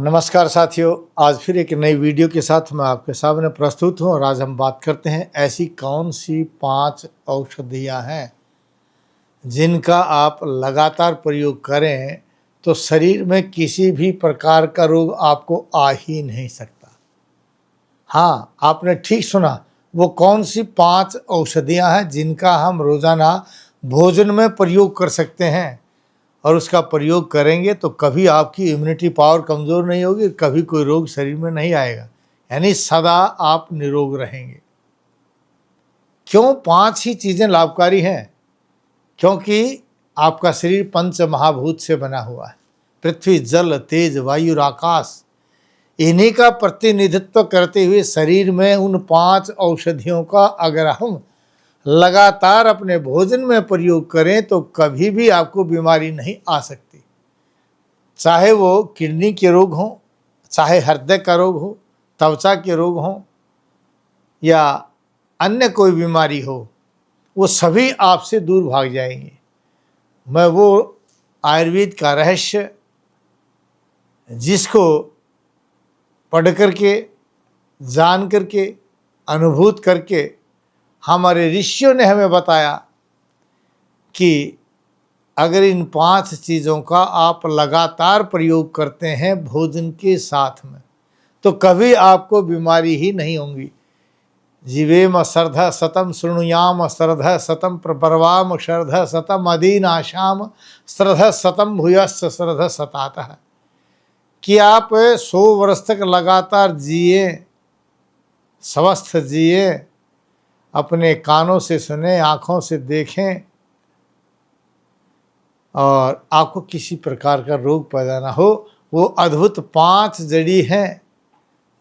नमस्कार साथियों, आज फिर एक नई वीडियो के साथ मैं आपके सामने प्रस्तुत हूँ। और आज हम बात करते हैं ऐसी कौन सी 5 औषधियाँ हैं जिनका आप लगातार प्रयोग करें तो शरीर में किसी भी प्रकार का रोग आपको आ ही नहीं सकता। हाँ, आपने ठीक सुना, वो कौन सी 5 औषधियाँ हैं जिनका हम रोज़ाना भोजन में प्रयोग कर सकते हैं और उसका प्रयोग करेंगे तो कभी आपकी इम्यूनिटी पावर कमज़ोर नहीं होगी, कभी कोई रोग शरीर में नहीं आएगा, यानी सदा आप निरोग रहेंगे। क्यों 5 ही चीज़ें लाभकारी हैं? क्योंकि आपका शरीर पंच महाभूत से बना हुआ है। पृथ्वी, जल, तेज, वायु और आकाश, इन्हीं का प्रतिनिधित्व करते हुए शरीर में उन 5 औषधियों का अगर हम लगातार अपने भोजन में प्रयोग करें तो कभी भी आपको बीमारी नहीं आ सकती। चाहे वो किडनी के रोग हो, चाहे हृदय का रोग हो, त्वचा के रोग हो या अन्य कोई बीमारी हो, वो सभी आपसे दूर भाग जाएंगे। मैं वो आयुर्वेद का रहस्य जिसको पढ़ करके, जान करके, अनुभूत करके हमारे ऋषियों ने हमें बताया कि अगर इन 5 चीज़ों का आप लगातार प्रयोग करते हैं भोजन के साथ में तो कभी आपको बीमारी ही नहीं होंगी। जीवेम श्रद्धा सतम शृणुयाम श्रद्धा सतम प्रबरवाम श्रद्धा सतम अदीनाशाम श्रद्धा सतम भूयस्स श्रद्धा सतातः, कि आप 100 वर्ष तक लगातार जिए, स्वस्थ जिए, अपने कानों से सुने, आँखों से देखें और आपको किसी प्रकार का रोग पैदा ना हो। वो अद्भुत 5 जड़ी हैं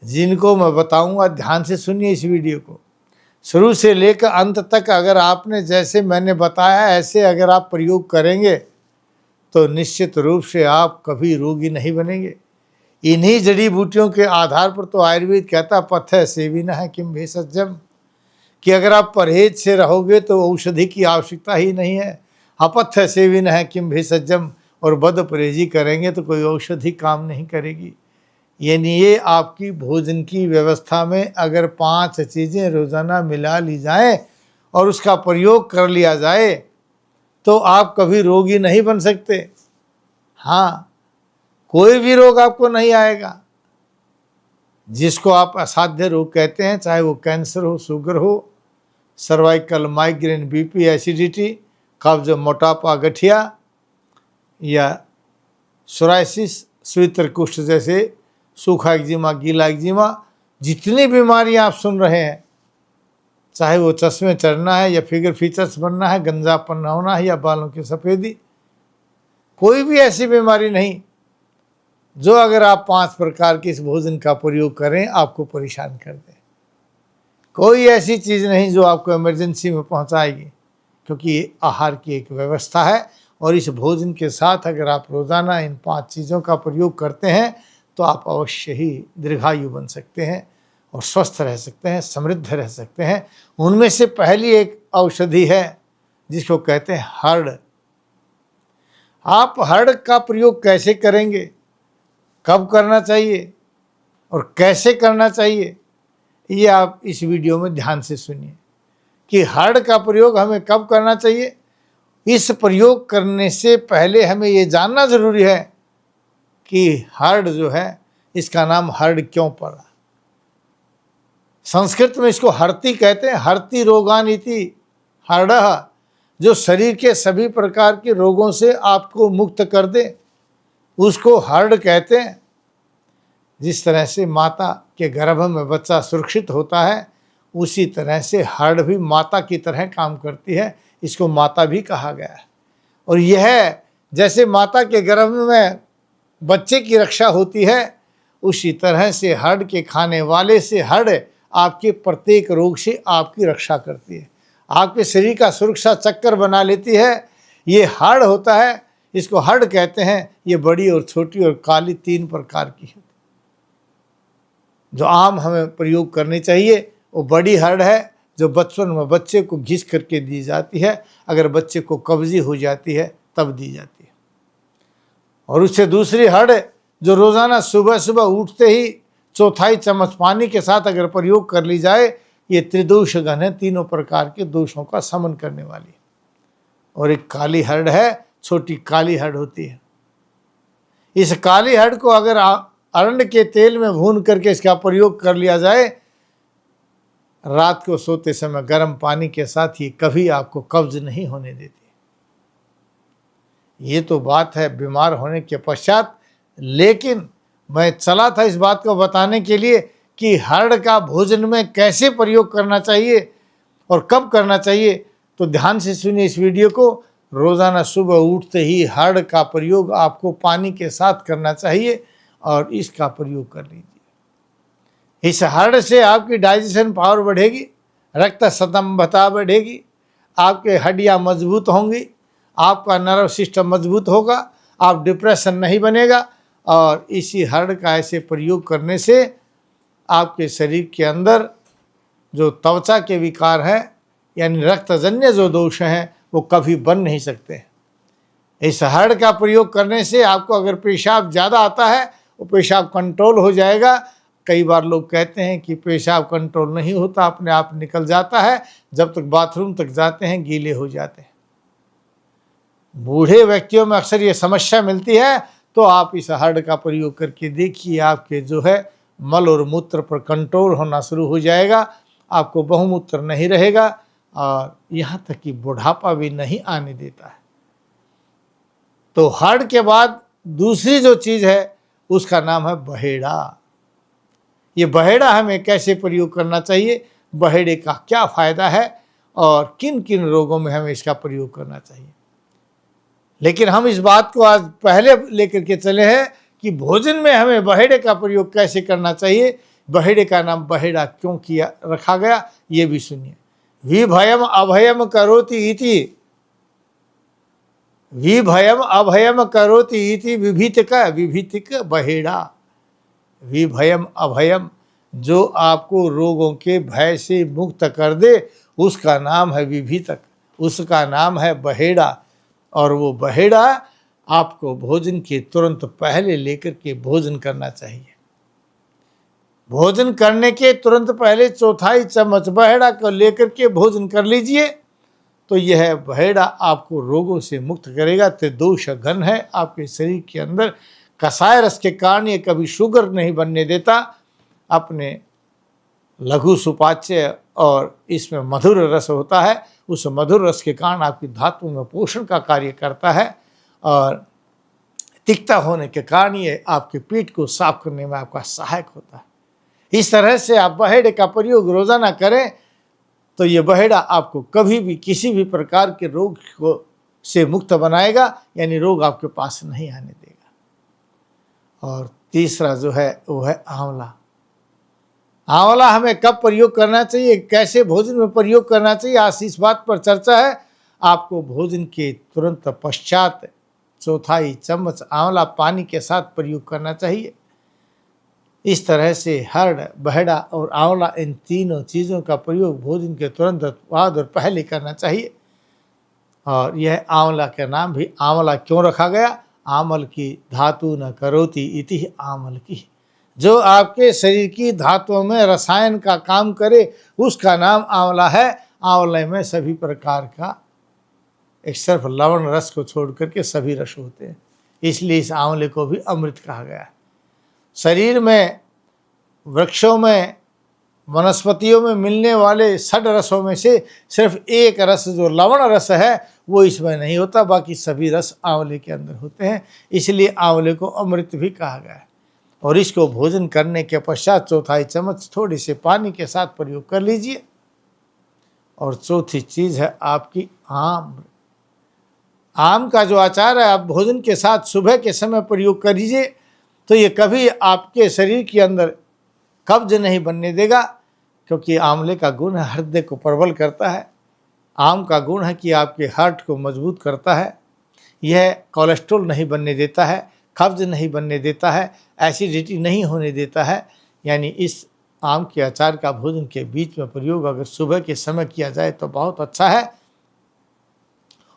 जिनको मैं बताऊंगा। ध्यान से सुनिए इस वीडियो को शुरू से लेकर अंत तक। अगर आपने जैसे मैंने बताया ऐसे अगर आप प्रयोग करेंगे तो निश्चित रूप से आप कभी रोगी नहीं बनेंगे। इन्हीं जड़ी बूटियों के आधार पर तो आयुर्वेद कहता पथ्य सेविनः किम भेषजम, कि अगर आप परहेज से रहोगे तो औषधि की आवश्यकता ही नहीं है। अपथ्य सेविनः किम भेषजम, और बद परहेजी करेंगे तो कोई औषधि काम नहीं करेगी। यानी ये आपकी भोजन की व्यवस्था में अगर 5 चीज़ें रोज़ाना मिला ली जाएं और उसका प्रयोग कर लिया जाए तो आप कभी रोगी नहीं बन सकते। हाँ, कोई भी रोग आपको नहीं आएगा। जिसको आप असाध्य रोग कहते हैं, चाहे वो कैंसर हो, शुगर हो, सर्वाइकल, माइग्रेन, बीपी, एसिडिटी, कब्ज, मोटापा, गठिया या सोराइसिस, स्वेतर कुष्ठ जैसे सूखा एक्जिमा, गीला एक्जिमा, जितनी बीमारियां आप सुन रहे हैं, चाहे वो चश्मे चढ़ना है या फिगर फीचर्स बनना है, गंजापन होना है या बालों की सफ़ेदी, कोई भी ऐसी बीमारी नहीं जो अगर आप 5 प्रकार के इस भोजन का प्रयोग करें आपको परेशान कर दे। कोई ऐसी चीज़ नहीं जो आपको इमरजेंसी में पहुंचाएगी, क्योंकि ये आहार की एक व्यवस्था है। और इस भोजन के साथ अगर आप रोज़ाना इन 5 चीज़ों का प्रयोग करते हैं तो आप अवश्य ही दीर्घायु बन सकते हैं और स्वस्थ रह सकते हैं, समृद्ध रह सकते हैं। उनमें से पहली एक औषधि है जिसको कहते हैं हर्ड़। आप हर्ड़ का प्रयोग कैसे करेंगे, कब करना चाहिए और कैसे करना चाहिए, ये आप इस वीडियो में ध्यान से सुनिए कि हर्ड़ का प्रयोग हमें कब करना चाहिए। इस प्रयोग करने से पहले हमें ये जानना जरूरी है कि हर्ड़ जो है इसका नाम हर्ड़ क्यों पड़ा। संस्कृत में इसको हर्ति कहते हैं, हर्ति रोगानिति हर्ड़ः, जो शरीर के सभी प्रकार के रोगों से आपको मुक्त कर दे उसको हर्ड़ कहते हैं। जिस तरह से माता के गर्भ में बच्चा सुरक्षित होता है उसी तरह से हर्ड़ भी माता की तरह काम करती है, इसको माता भी कहा गया है। और यह जैसे माता के गर्भ में बच्चे की रक्षा होती है उसी तरह से हर्ड़ के खाने वाले से हर्ड़ आपके प्रत्येक रोग से आपकी रक्षा करती है, आपके शरीर का सुरक्षा चक्कर बना लेती है। ये हर्ड़ होता है, इसको हर्ड़ कहते हैं। ये बड़ी और छोटी और काली 3 प्रकार की है। जो आम हमें प्रयोग करनी चाहिए वो बड़ी हर्ड़ है, जो बचपन में बच्चे को घिस करके दी जाती है, अगर बच्चे को कब्जी हो जाती है तब दी जाती है। और उससे दूसरी हर्ड़ जो रोज़ाना सुबह सुबह उठते ही चौथाई चम्मच पानी के साथ अगर प्रयोग कर ली जाए, ये त्रिदोष गण है, तीनों प्रकार के दोषों का शमन करने वाली। और एक काली हरड़ है, छोटी काली हरड़ होती है। इस काली हरड़ को अगर अरंड के तेल में भून करके इसका प्रयोग कर लिया जाए, रात को सोते समय गर्म पानी के साथ, ये कभी आपको कब्ज नहीं होने देती। ये तो बात है बीमार होने के पश्चात, लेकिन मैं चला था इस बात को बताने के लिए कि हरड़ का भोजन में कैसे प्रयोग करना चाहिए और कब करना चाहिए। तो ध्यान से सुनिए इस वीडियो को। रोज़ाना सुबह उठते ही हरड़ का प्रयोग आपको पानी के साथ करना चाहिए और इसका प्रयोग कर लीजिए। इस हरड़ से आपकी डाइजेशन पावर बढ़ेगी, रक्त संतंभता बढ़ेगी, आपके हड्डियां मजबूत होंगी, आपका नर्व सिस्टम मजबूत होगा, आप डिप्रेशन नहीं बनेगा। और इसी हरड़ का ऐसे प्रयोग करने से आपके शरीर के अंदर जो त्वचा के विकार है, यानी रक्तजन्य जो दोष हैं, वो कभी बन नहीं सकते। इस हरड़ का प्रयोग करने से आपको अगर पेशाब ज़्यादा आता है, वो पेशाब कंट्रोल हो जाएगा। कई बार लोग कहते हैं कि पेशाब कंट्रोल नहीं होता, अपने आप निकल जाता है, जब तक बाथरूम तक जाते हैं गीले हो जाते हैं। बूढ़े व्यक्तियों में अक्सर ये समस्या मिलती है, तो आप इस हरड़ का प्रयोग करके देखिए, आपके जो है मल और मूत्र पर कंट्रोल होना शुरू हो जाएगा, आपको बहुमूत्र नहीं रहेगा और यहाँ तक कि बुढ़ापा भी नहीं आने देता है। तो हरड़ के बाद दूसरी जो चीज़ है उसका नाम है बहेड़ा। ये बहेड़ा हमें कैसे प्रयोग करना चाहिए, बहेड़े का क्या फ़ायदा है और किन किन रोगों में हमें इसका प्रयोग करना चाहिए। लेकिन हम इस बात को आज पहले लेकर के चले हैं कि भोजन में हमें बहेड़े का प्रयोग कैसे करना चाहिए। बहेड़े का नाम बहेड़ा क्यों किया रखा गया, ये भी सुनिए। विभयम अभयम करोति इति, विभयम अभयम करोति इति विभीतिक बहेड़ा। विभयम अभयम, जो आपको रोगों के भय से मुक्त कर दे, उसका नाम है विभीतक, उसका नाम है बहेड़ा। और वो बहेड़ा आपको भोजन के तुरंत पहले लेकर के भोजन करना चाहिए। भोजन करने के तुरंत पहले चौथाई चम्मच बहेड़ा को लेकर के भोजन कर लीजिए, तो यह बहेड़ा आपको रोगों से मुक्त करेगा। त्रिदोष घन है आपके शरीर के अंदर। कसाय रस के कारण ये कभी शुगर नहीं बनने देता, अपने लघु सुपाच्य और इसमें मधुर रस होता है, उस मधुर रस के कारण आपकी धातु में पोषण का कार्य करता है और तिक्ता होने के कारण ये आपके पेट को साफ करने में आपका सहायक होता है। इस तरह से आप बहेड़े का प्रयोग रोज़ाना करें तो ये बहेड़ा आपको कभी भी किसी भी प्रकार के रोग को से मुक्त बनाएगा, यानी रोग आपके पास नहीं आने देगा। और तीसरा जो है वो है आंवला। आंवला हमें कब प्रयोग करना चाहिए, कैसे भोजन में प्रयोग करना चाहिए, आज इस बात पर चर्चा है। आपको भोजन के तुरंत पश्चात चौथाई चम्मच आंवला पानी के साथ प्रयोग करना चाहिए। इस तरह से हरड़, बहेड़ा और आंवला, इन तीनों चीज़ों का प्रयोग भोजन के तुरंत बाद और पहले करना चाहिए। और यह आंवला का नाम भी आंवला क्यों रखा गया, आमल की धातु न करोति इति आमल की। जो आपके शरीर की धातुओं में रसायन का काम करे, उसका नाम आंवला है। आंवले में सभी प्रकार का, एक सिर्फ लवण रस को छोड़ करके सभी रस होते हैं, इसलिए इस आंवले को भी अमृत कहा गया है। शरीर में, वृक्षों में, वनस्पतियों में मिलने वाले 6 रसों में से सिर्फ एक रस जो लवण रस है वो इसमें नहीं होता, बाकी सभी रस आंवले के अंदर होते हैं, इसलिए आंवले को अमृत भी कहा गया है। और इसको भोजन करने के पश्चात चौथाई चम्मच थोड़े से पानी के साथ प्रयोग कर लीजिए। और चौथी चीज़ है आपकी आम। आम का जो अचार है आप भोजन के साथ सुबह के समय प्रयोग कर लीजिए, तो ये कभी आपके शरीर के अंदर कब्ज नहीं बनने देगा, क्योंकि आंवले का गुण है हृदय को प्रबल करता है। आम का गुण है कि आपके हार्ट को मजबूत करता है। यह कोलेस्ट्रॉल नहीं बनने देता है, कब्ज नहीं बनने देता है, एसिडिटी नहीं होने देता है। यानी इस आम के अचार का भोजन के बीच में प्रयोग अगर सुबह के समय किया जाए तो बहुत अच्छा है।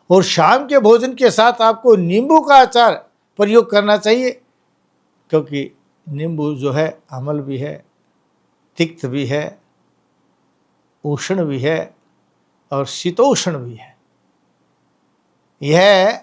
और शाम के भोजन के साथ आपको नींबू का अचार प्रयोग करना चाहिए। क्योंकि नींबू जो है अम्ल भी है, तिक्त भी है, उष्ण भी है और शीतोष्ण भी है। यह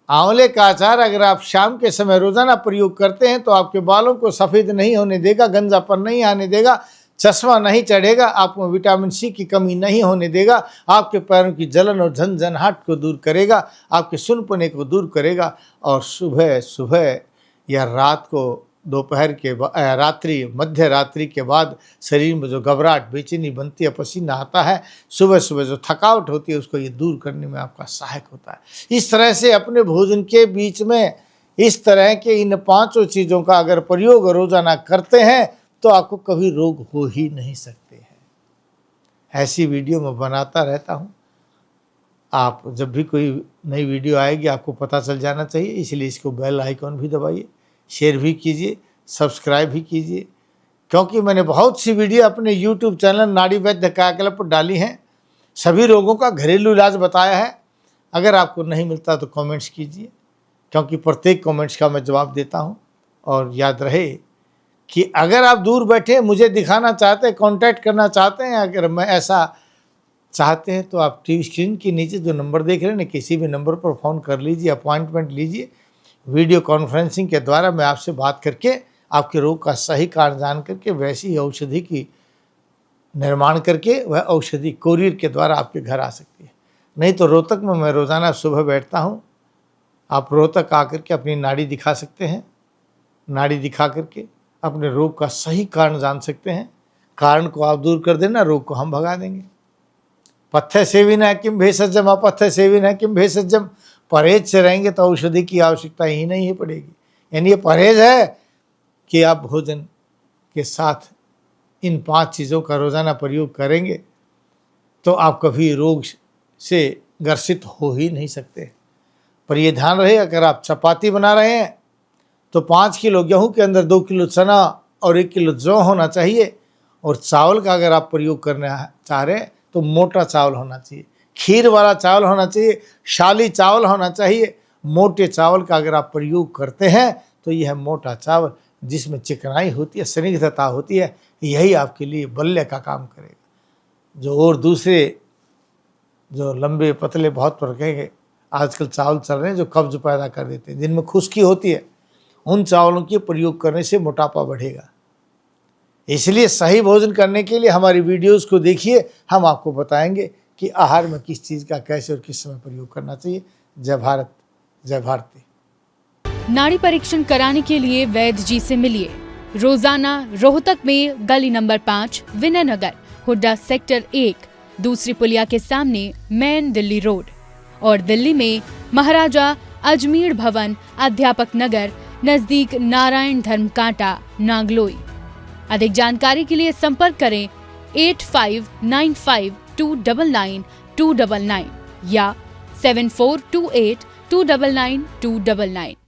आंवले का अचार अगर आप शाम के समय रोजाना प्रयोग करते हैं तो आपके बालों को सफ़ेद नहीं होने देगा, गंजापन नहीं आने देगा, चश्मा नहीं चढ़ेगा, आपको विटामिन सी की कमी नहीं होने देगा, आपके पैरों की जलन और झंझनाहट को दूर करेगा, आपके सुनपने को दूर करेगा और सुबह सुबह या रात को दोपहर के रात्रि मध्य रात्रि के बाद शरीर में जो घबराहट बेचैनी बनती है, पसीना आता है, सुबह सुबह जो थकावट होती है, उसको ये दूर करने में आपका सहायक होता है। इस तरह से अपने भोजन के बीच में इस तरह के इन 5 चीज़ों का अगर प्रयोग रोजाना करते हैं तो आपको कभी रोग हो ही नहीं सकते हैं। ऐसी वीडियो मैं बनाता रहता हूँ, आप जब भी कोई नई वीडियो आएगी आपको पता चल जाना चाहिए, इसलिए इसको बेल आइकॉन भी दबाइए, शेयर भी कीजिए, सब्सक्राइब भी कीजिए, क्योंकि मैंने बहुत सी वीडियो अपने YouTube चैनल नाड़ी वैद्य कायाकल्प पर डाली हैं। सभी रोगों का घरेलू इलाज बताया है। अगर आपको नहीं मिलता तो कमेंट्स कीजिए, क्योंकि प्रत्येक कमेंट्स का मैं जवाब देता हूं। और याद रहे कि अगर आप दूर बैठे मुझे दिखाना चाहते हैं, कॉन्टैक्ट करना चाहते हैं, अगर मैं ऐसा चाहते हैं तो आप टीवी स्क्रीन के नीचे जो नंबर देख रहे हैं ना, किसी भी नंबर पर फ़ोन कर लीजिए, अपॉइंटमेंट लीजिए। वीडियो कॉन्फ्रेंसिंग के द्वारा मैं आपसे बात करके आपके रोग का सही कारण जान करके वैसी औषधि की निर्माण करके वह औषधि कोरियर के द्वारा आपके घर आ सकती है। नहीं तो रोहतक में मैं रोज़ाना सुबह बैठता हूँ, आप रोहतक आकर के अपनी नाड़ी दिखा सकते हैं। नाड़ी दिखा करके अपने रोग का सही कारण जान सकते हैं। कारण को आप दूर कर देना, रोग को हम भगा देंगे। पथ्य सेविना किम भेषजम, अपथ्य सेविना किम भेषजम। परहेज से रहेंगे तो औषधि की आवश्यकता ही नहीं पड़ेगी। यानी ये परहेज है कि आप भोजन के साथ इन 5 चीज़ों का रोज़ाना प्रयोग करेंगे तो आप कभी रोग से ग्रसित हो ही नहीं सकते। पर ये ध्यान रहे, अगर आप चपाती बना रहे हैं तो 5 किलो गेहूं के अंदर 2 किलो चना और 1 किलो जौ होना चाहिए। और चावल का अगर आप प्रयोग करना चाह रहे हैं तो मोटा चावल होना चाहिए, खीर वाला चावल होना चाहिए, शाली चावल होना चाहिए। मोटे चावल का अगर आप प्रयोग करते हैं तो यह मोटा चावल जिसमें चिकनाई होती है, स्निग्धता होती है, यही आपके लिए बल्ले का काम करेगा। जो और दूसरे जो लंबे पतले बहुत प्रकार के आजकल चावल चल रहे हैं जो कब्ज पैदा कर देते हैं, जिनमें खुश्की होती है, उन चावलों के प्रयोग करने से मोटापा बढ़ेगा। इसलिए सही भोजन करने के लिए हमारी वीडियोस को देखिए, हम आपको बताएंगे कि आहार में किस चीज़ का कैसे और किस समय प्रयोग करना चाहिए। जय भारत, जय भारती। नाड़ी परीक्षण कराने के लिए वैद्य जी से मिलिए रोजाना रोहतक में गली नंबर 5 विनय नगर, हुड्डा सेक्टर 1, दूसरी पुलिया के सामने मेन दिल्ली रोड, और दिल्ली में महाराजा अजमेर भवन, अध्यापक नगर, नजदीक नारायण धर्म कांटा, नागलोई। अधिक जानकारी के लिए संपर्क करें 8595299299 या 7428299299।